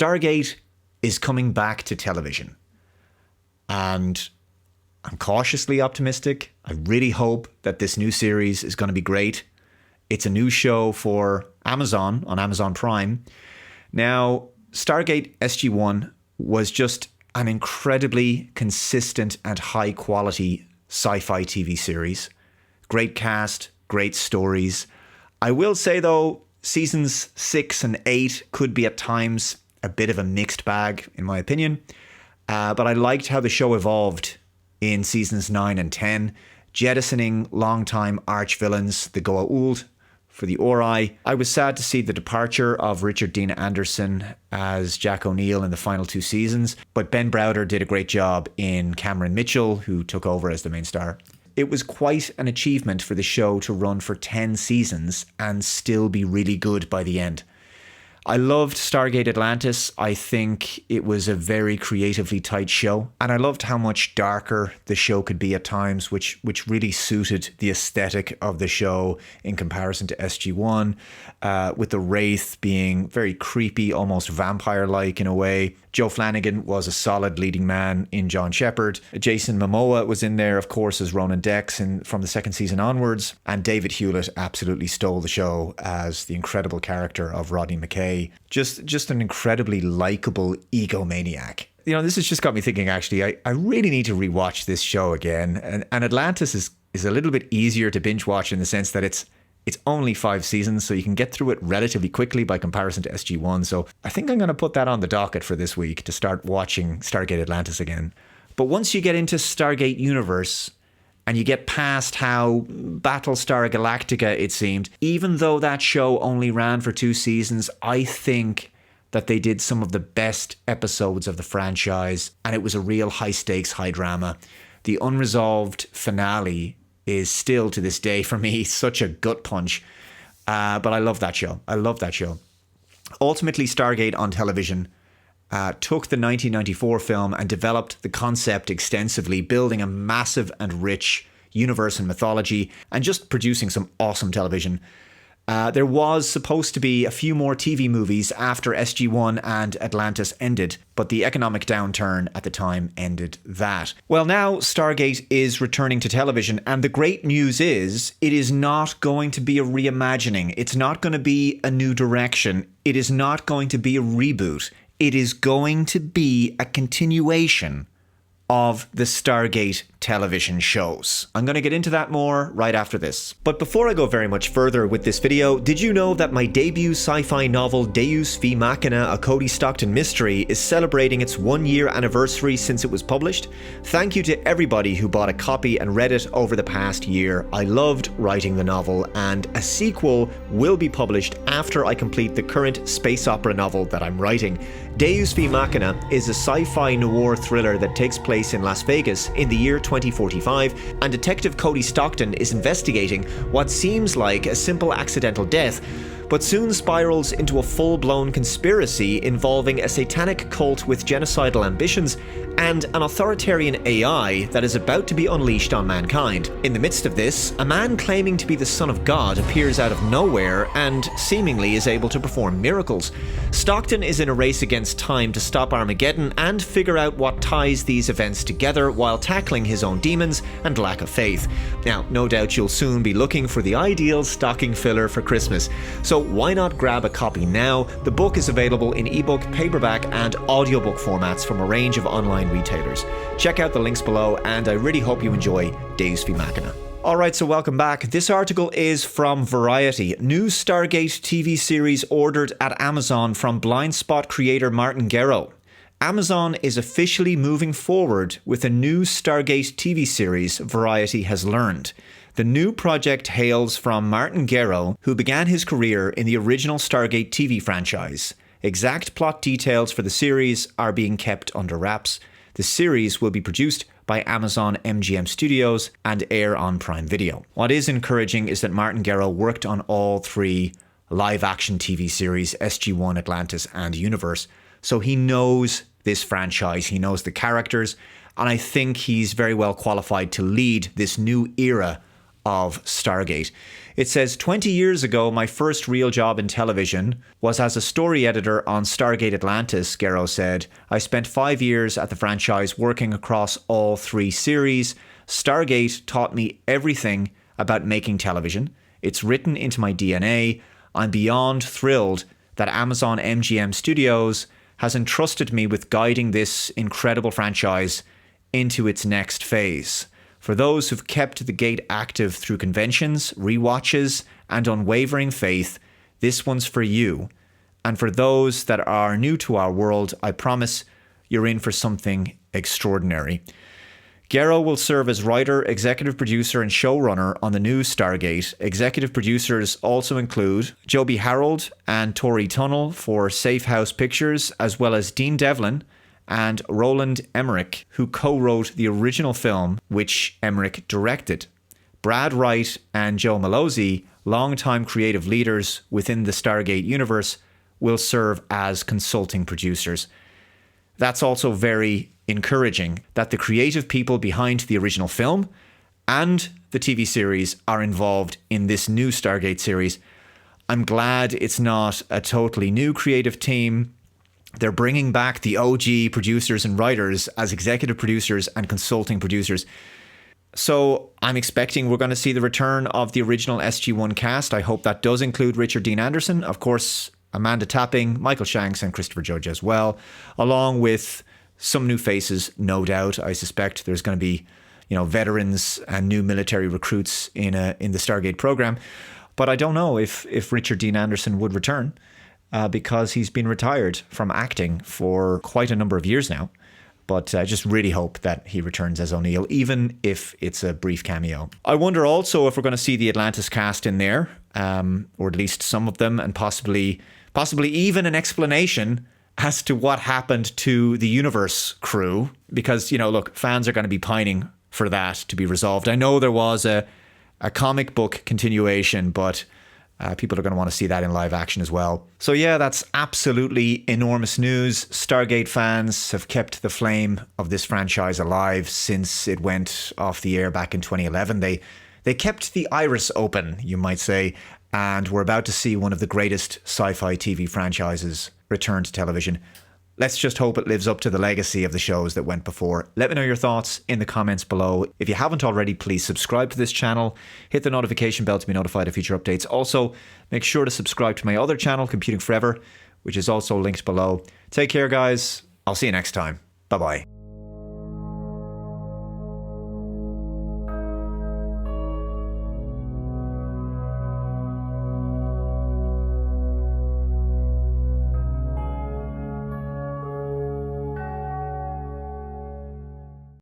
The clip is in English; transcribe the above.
Stargate is coming back to television. And I'm cautiously optimistic. I really hope that this new series is going to be great. It's a new show for Amazon on Amazon Prime. Now, Stargate SG-1 was just an incredibly consistent and high quality sci-fi TV series. Great cast, great stories. I will say though, seasons 6 and 8 could be at times a bit of a mixed bag, in my opinion. But I liked how the show evolved in seasons 9 and 10, jettisoning longtime arch-villains, the Goa'uld, for the Ori. I was sad to see the departure of Richard Dean Anderson as Jack O'Neill in the final 2 seasons, but Ben Browder did a great job in Cameron Mitchell, who took over as the main star. It was quite an achievement for the show to run for 10 seasons and still be really good by the end. I loved Stargate Atlantis. I think it was a very creatively tight show. And I loved how much darker the show could be at times, which really suited the aesthetic of the show in comparison to SG-1, with the Wraith being very creepy, almost vampire-like in a way. Joe Flanagan was a solid leading man in John Shepherd. Jason Momoa was in there, of course, as Ronan Dex from the second season onwards. And David Hewlett absolutely stole the show as the incredible character of Rodney McKay. Just an incredibly likable egomaniac. You know, this has just got me thinking, actually, I really need to rewatch this show again. And Atlantis is a little bit easier to binge watch in the sense that it's only 5 seasons, so you can get through it relatively quickly by comparison to SG-1. So I think I'm going to put that on the docket for this week to start watching Stargate Atlantis again. But once you get into Stargate Universe and you get past how Battlestar Galactica, it seemed, even though that show only ran for 2 seasons, I think that they did some of the best episodes of the franchise, and it was a real high-stakes, high-drama. The unresolved finale is still, to this day, for me, such a gut punch. But I love that show. I love that show. Ultimately, Stargate on television took the 1994 film and developed the concept extensively, building a massive and rich universe and mythology, and just producing some awesome television. There was supposed to be a few more TV movies after SG-1 and Atlantis ended, but the economic downturn at the time ended that. Well, now Stargate is returning to television, and the great news is it is not going to be a reimagining. It's not going to be a new direction. It is not going to be a reboot. It is going to be a continuation of the Stargate television shows. I'm going to get into that more right after this. But before I go very much further with this video, did you know that my debut sci-fi novel Deus V Machina, a Cody Stockton mystery, is celebrating its 1-year anniversary since it was published? Thank you to everybody who bought a copy and read it over the past year. I loved writing the novel, and a sequel will be published after I complete the current space opera novel that I'm writing. Deus V Machina is a sci-fi noir thriller that takes place in Las Vegas in the year 2045, and Detective Cody Stockton is investigating what seems like a simple accidental death, but soon spirals into a full-blown conspiracy involving a satanic cult with genocidal ambitions and an authoritarian AI that is about to be unleashed on mankind. In the midst of this, a man claiming to be the son of God appears out of nowhere and seemingly is able to perform miracles. Stockton is in a race against time to stop Armageddon and figure out what ties these events together while tackling his own demons and lack of faith. Now, no doubt you'll soon be looking for the ideal stocking filler for Christmas, so why not grab a copy now? The book is available in ebook, paperback, and audiobook formats from a range of online retailers. Check out the links below, and I really hope you enjoy Deus V Machina. Alright, so welcome back. This article is from Variety. New Stargate TV series ordered at Amazon from Blind Spot creator Martin Gero. Amazon is officially moving forward with a new Stargate TV series, Variety has learned. The new project hails from Martin Gero, who began his career in the original Stargate TV franchise. Exact plot details for the series are being kept under wraps. The series will be produced by Amazon MGM Studios and air on Prime Video. What is encouraging is that Martin Gero worked on all 3 live-action TV series, SG-1, Atlantis, and Universe, so he knows this franchise, he knows the characters, and I think he's very well qualified to lead this new era of Stargate. It says, 20 years ago, my first real job in television was as a story editor on Stargate Atlantis, Garrow said. I spent 5 years at the franchise working across all 3 series. Stargate taught me everything about making television. It's written into my DNA. I'm beyond thrilled that Amazon MGM Studios has entrusted me with guiding this incredible franchise into its next phase. For those who've kept the gate active through conventions, rewatches, and unwavering faith, this one's for you. And for those that are new to our world, I promise you're in for something extraordinary. Garrow will serve as writer, executive producer, and showrunner on the new Stargate. Executive producers also include Joby Harold and Tori Tunnell for Safe House Pictures, as well as Dean Devlin and Roland Emmerich, who co-wrote the original film, which Emmerich directed. Brad Wright and Joe Malozzi, longtime creative leaders within the Stargate universe, will serve as consulting producers. That's also very encouraging that the creative people behind the original film and the TV series are involved in this new Stargate series. I'm glad it's not a totally new creative team. They're bringing back the OG producers and writers as executive producers and consulting producers. So I'm expecting we're going to see the return of the original SG-1 cast. I hope that does include Richard Dean Anderson, of course, Amanda Tapping, Michael Shanks, and Christopher Judge as well, along with some new faces, no doubt. I suspect there's going to be, veterans and new military recruits in the Stargate program. But I don't know if Richard Dean Anderson would return. Because he's been retired from acting for quite a number of years now. But I just really hope that he returns as O'Neill, even if it's a brief cameo. I wonder also if we're going to see the Atlantis cast in there, or at least some of them, and possibly even an explanation as to what happened to the Universe crew. Because, look, fans are going to be pining for that to be resolved. I know there was a comic book continuation, but people are going to want to see that in live action as well. So yeah, that's absolutely enormous news. Stargate fans have kept the flame of this franchise alive since it went off the air back in 2011. They kept the iris open, you might say, and we're about to see one of the greatest sci-fi TV franchises return to television. Let's just hope it lives up to the legacy of the shows that went before. Let me know your thoughts in the comments below. If you haven't already, please subscribe to this channel. Hit the notification bell to be notified of future updates. Also, make sure to subscribe to my other channel, Computing Forever, which is also linked below. Take care, guys. I'll see you next time. Bye-bye.